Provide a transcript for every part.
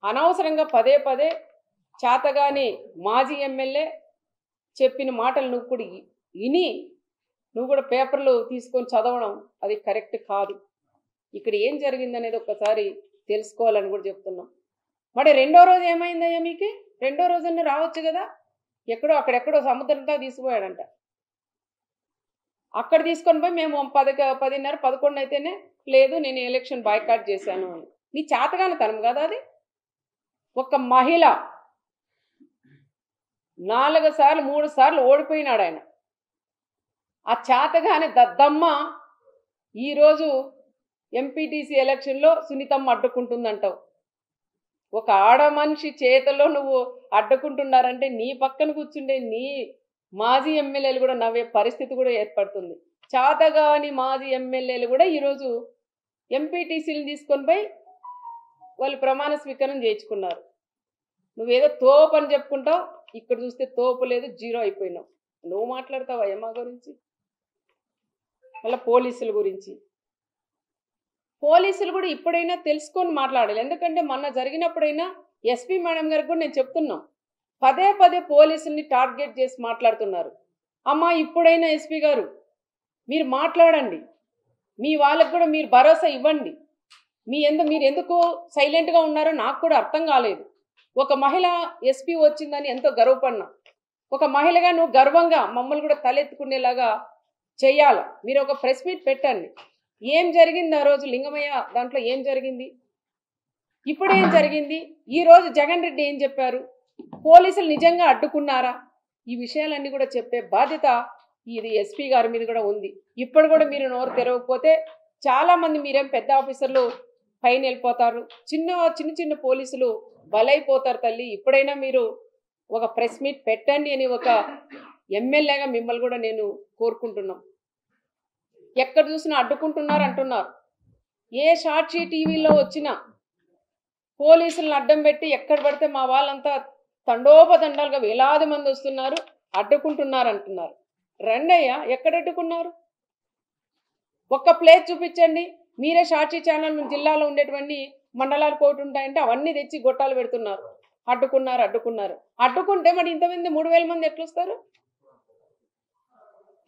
అనవసరంగా పదే పదే చేతగాని మాజీ ఎమ్మెల్యే చెప్పిన మాటలు నువ్వు కూడా విని నువ్వు కూడా పేపర్లు తీసుకొని చదవడం అది కరెక్ట్ కాదు. ఇక్కడ ఏం జరిగిందనేది ఒక్కసారి తెలుసుకోవాలని కూడా చెప్తున్నాం. మరి రెండో రోజు ఏమైందయ్యా మీకు? రెండో రోజున రావచ్చు కదా. ఎక్కడో అక్కడెక్కడో సముద్రంతో తీసుకుపోయాడంట. అక్కడ తీసుకొని పోయి మేము 10:30 11 అయితేనే లేదు నేను ఎలక్షన్ బాయ్కాట్ చేశాను అని. నీ చేతగానితనం కదా అది. ఒక మహిళ 4 సార్లు 3 సార్లు ఓడిపోయినాడు ఆయన. ఆ చేతగాని దద్దమ్మ ఈరోజు ఎంపీటీసీ ఎలక్షన్లో సునీతమ్మ అడ్డుకుంటుందంటావు. ఒక ఆడ మనిషి చేతల్లో నువ్వు అడ్డుకుంటున్నారంటే నీ పక్కన కూర్చుండే నీ మాజీ ఎమ్మెల్యేలు కూడా నవ్వే పరిస్థితి కూడా ఏర్పడుతుంది. చేతగాని మాజీ ఎమ్మెల్యేలు కూడా ఈరోజు ఎంపీటీసీలు తీసుకొని పోయి వాళ్ళు ప్రమాణ స్వీకారం చేయించుకున్నారు. నువ్వేదో తోపు అని చెప్పుకుంటావు, ఇక్కడ చూస్తే తోపు లేదు, జీరో అయిపోయినావు. నువ్వు మాట్లాడతావా ఏమా గురించి? మళ్ళీ పోలీసుల గురించి. పోలీసులు కూడా ఇప్పుడైనా తెలుసుకొని మాట్లాడాలి. ఎందుకంటే మొన్న జరిగినప్పుడైనా ఎస్పీ మేడం గారికి కూడా నేను చెప్తున్నాం, పదే పదే పోలీసుల్ని టార్గెట్ చేసి మాట్లాడుతున్నారు. అమ్మా ఇప్పుడైనా ఎస్పీ గారు మీరు మాట్లాడండి, మీ వాళ్ళకు కూడా మీరు భరోసా ఇవ్వండి. మీరు ఎందుకు సైలెంట్గా ఉన్నారో నాకు కూడా అర్థం కాలేదు. ఒక మహిళ ఎస్పీ వచ్చిందని ఎంతో గర్వపడినా, ఒక మహిళగా నువ్వు గర్వంగా మమ్మల్ని కూడా తలెత్తుకునేలాగా చెయ్యాలి. మీరు ఒక ప్రెస్ మీట్ పెట్టండి. ఏం జరిగింది ఆ రోజు లింగమయ్య దాంట్లో ఏం జరిగింది, ఇప్పుడు ఏం జరిగింది, ఈరోజు జగన్ రెడ్డి ఏం చెప్పారు, పోలీసులు నిజంగా అడ్డుకున్నారా, ఈ విషయాలన్నీ కూడా చెప్పే బాధ్యత ఇది ఎస్పీ గారి మీద కూడా ఉంది. ఇప్పుడు కూడా మీరు నోరు తెరవకపోతే చాలామంది మీరేం పెద్ద ఆఫీసర్లు పైన వెళ్ళిపోతారు, చిన్న పోలీసులు బలైపోతారు తల్లి. ఇప్పుడైనా మీరు ఒక ప్రెస్ మీట్ పెట్టండి అని ఒక ఎమ్మెల్యేగా మిమ్మల్ని కూడా నేను కోరుకుంటున్నాం. ఎక్కడ చూసినా అడ్డుకుంటున్నారు అంటున్నారు. ఏ సాక్షి టీవీలో వచ్చినా పోలీసులను అడ్డం పెట్టి ఎక్కడ పడితే మా వాళ్ళంతా తండోపతండాలుగా వేలాది మంది వస్తున్నారు, అడ్డుకుంటున్నారు అంటున్నారు. రండయ్యా, ఎక్కడ అడ్డుకున్నారు? ఒక్క ప్లేస్ చూపించండి. మీరే సాక్షి ఛానల్ జిల్లాలో ఉండేటువంటి మండలాలు కోటి ఉంటాయంటే అవన్నీ తెచ్చి గొట్టాలు పెడుతున్నారు. అడ్డుకున్నారు. అడ్డుకుంటే మరి ఇంతమంది 3000 మంది ఎట్లొస్తారు?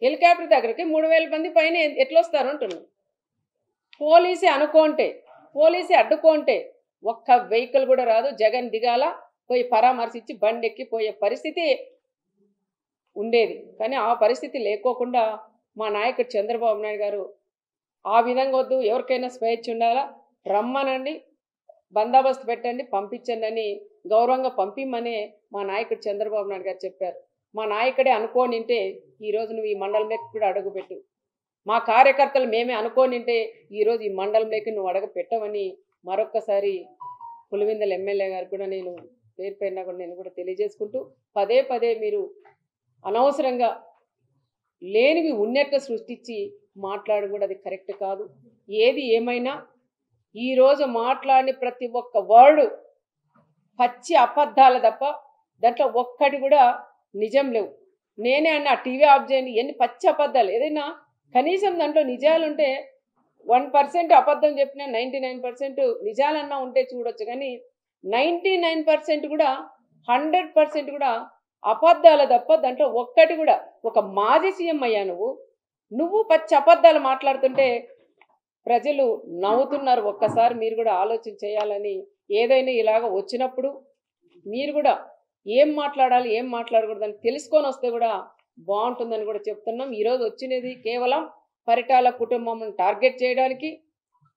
హెలికాప్టర్ దగ్గరికి 3000 మంది పైన ఎట్లొస్తారు అంటున్నారు. పోలీసే అడ్డుకుంటే ఒక్క వెహికల్ కూడా రాదు. జగన్ దిగాల, పోయి పరామర్శించి బండి ఎక్కి పోయే పరిస్థితి ఉండేది. కానీ ఆ పరిస్థితి లేకోకుండా మా నాయకుడు చంద్రబాబు నాయుడు గారు ఆ విధంగా వద్దు, ఎవరికైనా స్వేచ్ఛ ఉండాలా, రమ్మనండి, బందోబస్తు పెట్టండి, పంపించండి అని గౌరవంగా పంపిమ్మనే మా నాయకుడు చంద్రబాబు నాయుడు గారు చెప్పారు. మా నాయకుడే అనుకోనింటే ఈరోజు నువ్వు ఈ మండలంలోకి కూడా అడుగుపెట్టు. మా కార్యకర్తలు మేమే అనుకోనింటే ఈరోజు ఈ మండలంలోకి నువ్వు అడుగు పెట్టవని మరొక్కసారి పులివెందుల ఎమ్మెల్యే గారు కూడా నేను పేరు పేరున కూడా నేను కూడా తెలియజేసుకుంటూ, పదే పదే మీరు అనవసరంగా లేనివి ఉన్నట్టు సృష్టించి మాట్లాడు కూడా అది కరెక్ట్ కాదు. ఏది ఏమైనా ఈరోజు మాట్లాడిన ప్రతి ఒక్క వర్డు పచ్చి అబద్ధాలు తప్ప దాంట్లో ఒక్కటి కూడా నిజం లేవు. నేనే అన్న టీవీ ఆఫ్ చేయండి, ఎన్ని పచ్చి అబద్ధాలు. ఏదైనా కనీసం దాంట్లో నిజాలుంటే 1% అబద్ధం చెప్పినా 99% నిజాలన్నా ఉంటే చూడొచ్చు. కానీ 99% కూడా 100% కూడా అబద్ధాలు తప్ప దాంట్లో ఒక్కటి కూడా. ఒక మాజీ సీఎం అయ్యా నువ్వు పచ్చి అబద్ధాలు మాట్లాడుతుంటే ప్రజలు నవ్వుతున్నారు. ఒక్కసారి మీరు కూడా ఆలోచన చేయాలని, ఏదైనా ఇలాగ వచ్చినప్పుడు మీరు కూడా ఏం మాట్లాడాలి ఏం మాట్లాడకూడదని తెలుసుకొని వస్తే కూడా బాగుంటుందని కూడా చెప్తున్నాం. ఈరోజు వచ్చినది కేవలం పరిటాల కుటుంబం టార్గెట్ చేయడానికి,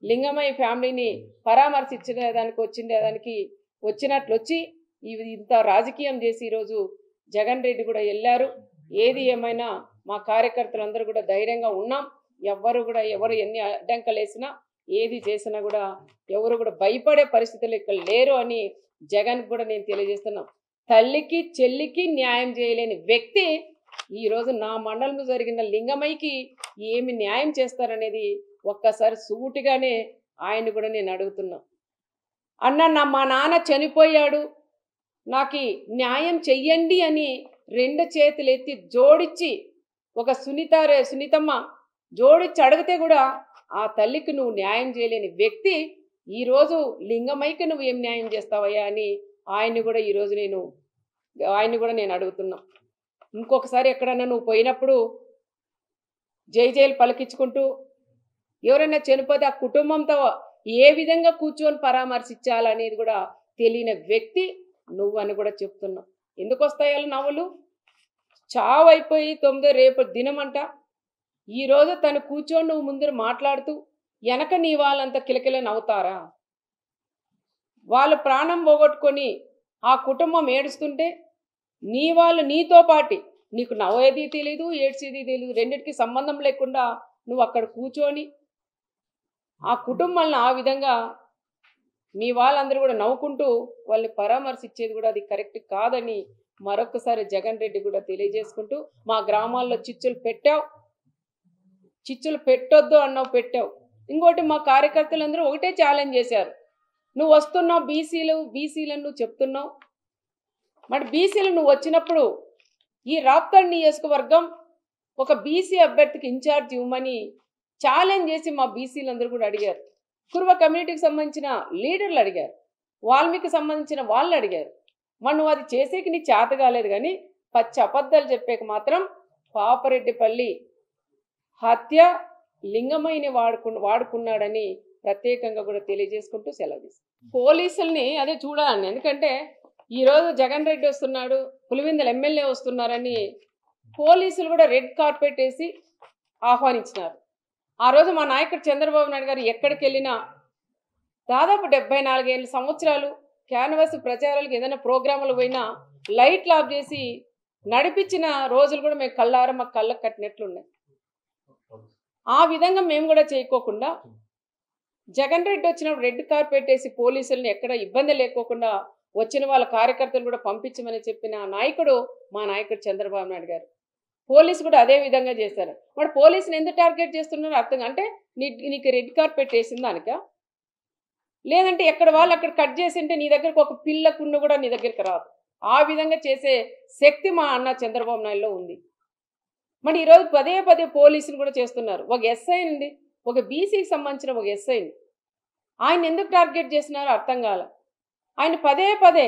లింగమయ్య ఫ్యామిలీని పరామర్శించడానికి వచ్చినట్లు వచ్చి ఇంత రాజకీయం చేసి ఈరోజు జగన్ రెడ్డి కూడా వెళ్ళారు. ఏది ఏమైనా మా కార్యకర్తలందరూ కూడా ధైర్యంగా ఉన్నాం. ఎవరు ఎన్ని అడ్డంకలు వేసినా ఏది చేసినా కూడా ఎవరు కూడా భయపడే పరిస్థితులు ఇక్కడ లేరు అని జగన్ కూడా నేను తెలియజేస్తున్నాం. తల్లికి చెల్లికి న్యాయం చేయలేని వ్యక్తి ఈరోజు నా మండలంలో జరిగిన లింగమయ్యకి ఏమి న్యాయం చేస్తారనేది ఒక్కసారి సూటిగానే ఆయన కూడా నేను అడుగుతున్నా. అన్న మా నాన్న చనిపోయాడు, నాకు న్యాయం చెయ్యండి అని 2 చేతులు ఎత్తి జోడించి ఒక సునీతమ్మ జోడించి అడిగితే కూడా ఆ తల్లికి నువ్వు న్యాయం చేయలేని వ్యక్తి ఈరోజు లింగమైకి నువ్వు ఏం న్యాయం చేస్తావయ్యా అని ఆయన్ని కూడా ఈరోజు నేను అడుగుతున్నా. ఇంకొకసారి ఎక్కడన్నా నువ్వు పోయినప్పుడు జై జైలు పలికించుకుంటూ ఎవరైనా చనిపోతే ఆ కుటుంబంతో ఏ విధంగా కూర్చొని పరామర్శించాలనేది కూడా తెలియని వ్యక్తి నువ్వు అని కూడా చెప్తున్నా. ఎందుకు వస్తాయో నవ్వులు? చావు అయిపోయి 9 రేపు దినమంట. ఈరోజు తను కూర్చొని నువ్వు ముందర మాట్లాడుతూ వెనక నీ వాళ్ళంతా కిలకిల నవ్వుతారా? వాళ్ళు ప్రాణం పోగొట్టుకొని ఆ కుటుంబం ఏడుస్తుంటే నీ వాళ్ళు నీతో పాటి నీకు నవ్వేది తెలీదు, ఏడ్చేది తెలీదు, రెండింటికి సంబంధం లేకుండా నువ్వు అక్కడ కూర్చొని ఆ కుటుంబాలను ఆ విధంగా మీ వాళ్ళందరూ కూడా నవ్వుకుంటూ వాళ్ళని పరామర్శించేది కూడా అది కరెక్ట్ కాదని మరొకసారి జగన్ రెడ్డి కూడా తెలియజేసుకుంటూ, మా గ్రామాల్లో చిచ్చులు పెట్టావు, చిచ్చులు పెట్టొద్దు అన్నావు, పెట్టావు. ఇంకోటి మా కార్యకర్తలందరూ ఒకటే ఛాలెంజ్ చేశారు, నువ్వు వస్తున్నావు బీసీలను నువ్వు చెప్తున్నావు, మరి బీసీలు నువ్వు వచ్చినప్పుడు ఈ రాప్తాడు నియోజకవర్గం ఒక బీసీ అభ్యర్థికి ఇన్ఛార్జ్ ఇవ్వమని ఛాలెంజ్ చేసి మా బీసీలందరూ కూడా అడిగారు. కురువ కమ్యూనిటీకి సంబంధించిన లీడర్లు అడిగారు, వాల్మీకి సంబంధించిన వాళ్ళు అడిగారు. మరి నువ్వు అది చేసేకి నీ చేత కాలేదు, కానీ పచ్చి అబద్ధాలు చెప్పేక మాత్రం పాపరెడ్డిపల్లి హత్య లింగమైని వాడుకున్నాడని ప్రత్యేకంగా కూడా తెలియజేసుకుంటూ సెలవు తీసుకున్నాను. పోలీసుల్ని అదే చూడాలని, ఎందుకంటే ఈరోజు జగన్ రెడ్డి వస్తున్నాడు, పులివెందుల ఎమ్మెల్యే వస్తున్నారని పోలీసులు కూడా రెడ్ కార్పెట్ వేసి ఆహ్వానించినారు. ఆ రోజు మా నాయకుడు చంద్రబాబు నాయుడు గారు ఎక్కడికి వెళ్ళినా దాదాపు 74 సంవత్సరాలు క్యాన్వాస్ ప్రచారాలకు ఏదైనా ప్రోగ్రాములు పోయినా లైట్లు ఆఫ్ చేసి నడిపించిన రోజులు కూడా మేము కళ్ళారా మాకు కళ్ళకు కట్టినట్లున్నాయి. ఆ విధంగా మేము కూడా చేయకోకుండా జగన్ రెడ్డి వచ్చినప్పుడు రెడ్ కార్పెట్ వేసి పోలీసులను ఎక్కడ ఇబ్బంది లేకోకుండా వచ్చిన వాళ్ళ కార్యకర్తలు కూడా పంపించమని చెప్పిన నాయకుడు మా నాయకుడు చంద్రబాబు నాయుడు గారు. పోలీసు కూడా అదే విధంగా చేశారు. మరి పోలీసుని ఎందుకు టార్గెట్ చేస్తున్నారో అర్థం, అంటే నీకు రెడ్ కార్పెట్ వేసిన దానిక, లేదంటే ఎక్కడ వాళ్ళు అక్కడ కట్ చేసి ఉంటే నీ దగ్గరకు ఒక పిల్లకున్న కూడా నీ దగ్గరికి రాదు. ఆ విధంగా చేసే శక్తి మా అన్న చంద్రబాబు నాయుడులో ఉంది. మరి ఈరోజు పదే పోలీసులు కూడా చేస్తున్నారు. ఒక ఎస్ఐ నుండి ఒక బీసీకి సంబంధించిన ఒక ఎస్ఐని ఆయన ఎందుకు టార్గెట్ చేసినారో అర్థం కాల. ఆయన పదే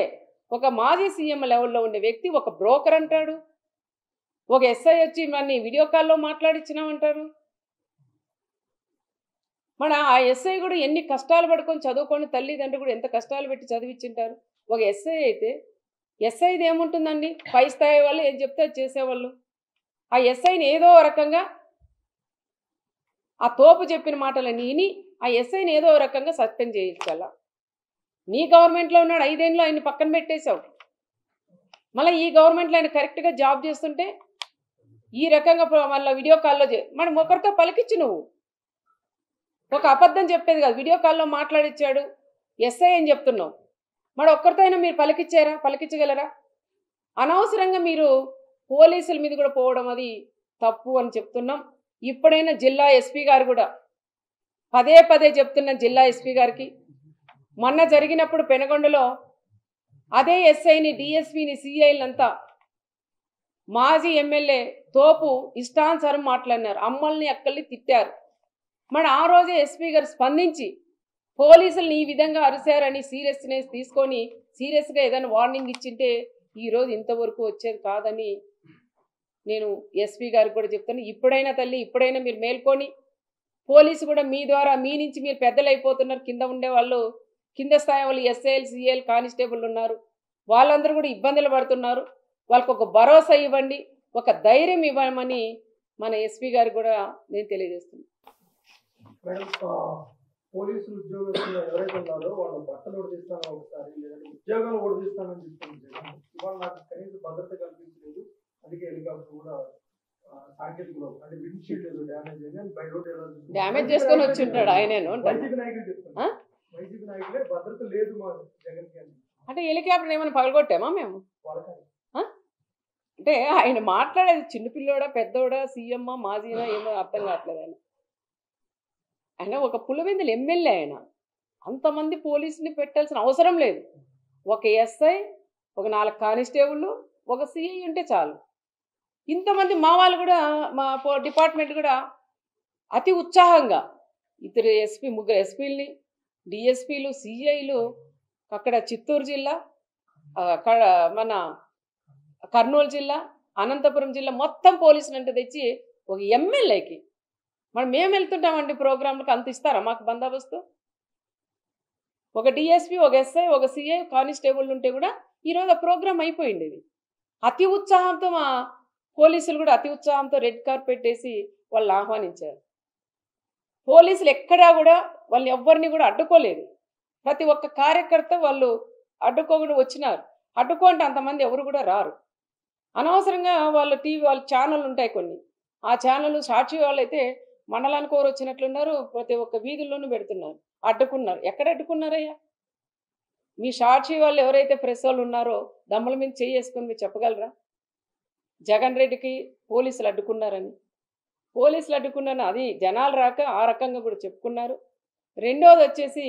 ఒక మాజీ సీఎం లెవెల్లో ఉండే వ్యక్తి ఒక బ్రోకర్ అంటాడు, ఒక ఎస్ఐ వచ్చి మన వీడియో కాల్లో మాట్లాడించినామంటారు. మన ఆ ఎస్ఐ కూడా ఎన్ని కష్టాలు పడుకొని చదువుకొని తల్లిదండ్రులు కూడా ఎంత కష్టాలు పెట్టి చదివించింటారు. ఒక ఎస్ఐ అయితే ఎస్ఐది ఏముంటుందండి, పై స్థాయి వాళ్ళు ఏం చెప్తే చేసేవాళ్ళు. ఆ ఎస్ఐని ఏదో రకంగా ఆ తోపు చెప్పిన మాటలని విని ఆ ఎస్ఐని ఏదో రకంగా సస్పెండ్ చేయించాల. నీ గవర్నమెంట్లో ఉన్నాడు, 5 ఏళ్ళు ఆయన్ని పక్కన పెట్టేశావు. మళ్ళీ ఈ గవర్నమెంట్లో ఆయన కరెక్ట్గా జాబ్ చేస్తుంటే ఈ రకంగా మళ్ళీ వీడియో కాల్లో మరి ఒకరితో పలికిచ్చు. నువ్వు ఒక అబద్ధం చెప్పేది కాదు, వీడియో కాల్లో మాట్లాడిచ్చాడు ఎస్ఐ అని చెప్తున్నావు. మరి ఒక్కరితో అయినా మీరు పలికించగలరా? అనవసరంగా మీరు పోలీసుల మీద కూడా పోవడం అది తప్పు అని చెప్తున్నాం. ఇప్పుడైనా జిల్లా ఎస్పీ గారు కూడా పదే చెప్తున్న జిల్లా ఎస్పీ గారికి, మొన్న జరిగినప్పుడు పెనగొండలో అదే ఎస్ఐని డిఎస్పీని సిఐలంతా మాజీ ఎమ్మెల్యే తోపు ఇష్టానుసారం మాట్లాడినారు, అమ్మల్ని అక్కల్ని తిట్టారు. మరి ఆ రోజే ఎస్పీ గారు స్పందించి పోలీసులు ఈ విధంగా అరిశారని సీరియస్నెస్ తీసుకొని సీరియస్గా ఏదైనా వార్నింగ్ ఇచ్చింటే ఈరోజు ఇంతవరకు వచ్చేది కాదని నేను ఎస్పీ గారికి కూడా చెప్తాను. ఇప్పుడైనా తల్లి, ఇప్పుడైనా మీరు మేల్కొని, పోలీసు కూడా మీ ద్వారా మీ నుంచి మీరు పెద్దలు అయిపోతున్నారు. కింద ఉండే వాళ్ళు, కింద స్థాయి వాళ్ళు ఎస్ఐలు సిఐలు కానిస్టేబుల్ ఉన్నారు, వాళ్ళందరూ కూడా ఇబ్బందులు పడుతున్నారు. వాళ్ళకు ఒక భరోసా ఇవ్వండి, ఒక ధైర్యం ఇవ్వమని మన ఎస్పీ గారికి కూడా నేను తెలియజేస్తున్నాను. పోలీసులు ఉద్యోగస్తులు ఎవరైతే ఉన్నారో వాళ్ళు బట్టలు ఉడిస్తానో ఒకసారి, లేదంటే ఉద్యోగాలు ఉడిస్తానని చెప్తున్నారు. ఇవాళ నాకు కనీస భద్రత కల్పించలేదు, అందుకే హెలికాప్టర్ కూడా సాంకేతికలో అంటే విండ్షీల్డ్ ఏదో డ్యామేజ్ అయింది, బై రోడ్ డ్యామేజ్ చేసుకొని వచ్చి ఉంటాడు ఆయనేను. వైసీపీ నాయకులు చెప్తున్నారు, వైసీపీ నాయకులే భద్రత లేదు మా జగన్ కి అంటే హెలికాప్టర్ ఏమైనా పగలగొట్టామా మేము? వాళ్ళకి అంటే ఆయన మాట్లాడేది చిన్నపిల్లోడా పెద్దోడా సీఎమ్మా మాజీనా ఏమో అర్థం కావట్లేదు. ఆయన ఒక పులివెందుల ఎమ్మెల్యే, ఆయన అంతమంది పోలీసుని పెట్టాల్సిన అవసరం లేదు. ఒక ఎస్ఐ, ఒక 4 కానిస్టేబుళ్ళు, ఒక సిఐ ఉంటే చాలు. ఇంతమంది మా వాళ్ళు కూడా, మా డిపార్ట్మెంట్ కూడా అతి ఉత్సాహంగా 2 ముగ్గురు ఎస్పీలని డిఎస్పీలు, సిఐలు అక్కడ చిత్తూరు జిల్లా, మన కర్నూలు జిల్లా, అనంతపురం జిల్లా మొత్తం పోలీసులు అంటే తెచ్చి ఒక ఎమ్మెల్యేకి మేము వెళ్తుంటామండి ప్రోగ్రాంలకు, అంత ఇస్తారా మాకు బందోబస్తు? ఒక డిఎస్పీ, ఒక ఎస్ఐ, ఒక సిఐ, కానిస్టేబుల్ ఉంటే కూడా ఈరోజు ఆ ప్రోగ్రాం అయిపోయింది. ఇది అతి ఉత్సాహంతో మా పోలీసులు కూడా అతి ఉత్సాహంతో రెడ్ కార్పెట్ వేసి వాళ్ళు ఆహ్వానించారు. పోలీసులు ఎక్కడా కూడా వాళ్ళు ఎవరిని కూడా అడ్డుకోలేదు. ప్రతి ఒక్క కార్యకర్త వాళ్ళు అడ్డుకోకుండా వచ్చినారు. అడ్డుకోంటే అంతమంది ఎవరు కూడా రారు. అనవసరంగా వాళ్ళ ఛానల్ ఉంటాయి కొన్ని, ఆ ఛానల్ సాక్షి వాళ్ళైతే మండలానికి ఎవరు వచ్చినట్లున్నారు, ప్రతి ఒక్క వీధుల్లోనూ పెడుతున్నారు. అడ్డుకున్నారు. ఎక్కడ అడ్డుకున్నారయ్యా? మీ సాక్షి వాళ్ళు ఎవరైతే ప్రెస్ వాళ్ళు ఉన్నారో దమ్ముల మీద చేసుకొని మీరు చెప్పగలరా జగన్ రెడ్డికి పోలీసులు అడ్డుకున్నారని? పోలీసులు అడ్డుకున్నారని అది జనాలు రాక ఆ రకంగా కూడా చెప్పుకున్నారు. రెండోది వచ్చేసి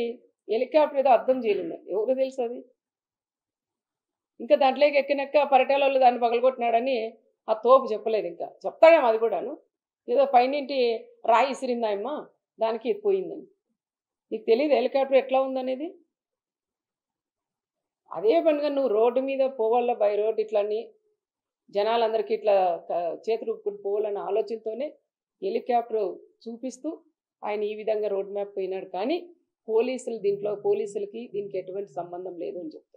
హెలికాప్టర్ ఏదో అర్థం చేయలేదు, ఎవరు తెలుసు అది? ఇంకా దాంట్లోకి ఎక్కినాక పరిటాలలో దాన్ని పగలగొట్టినాడని ఆ తోపు చెప్పలేదు. ఇంకా చెప్తాడేమో అది కూడాను, ఏదో పైనింటి రాయి ఇసిరిందాయమ్మా దానికి ఇది పోయిందని. నీకు తెలియదు హెలికాప్టర్ ఎట్లా ఉందనేది? అదే పనిగా నువ్వు రోడ్డు మీద పోవాల, బై రోడ్ ఇట్లని జనాలందరికీ ఇట్లా చేతులు పోవాలన్న ఆలోచనతోనే హెలికాప్టర్ చూపిస్తూ ఆయన ఈ విధంగా రోడ్ మ్యాప్ పోయినాడు. కానీ పోలీసులకి దీనికి ఎటువంటి సంబంధం లేదు అని చెప్తారు.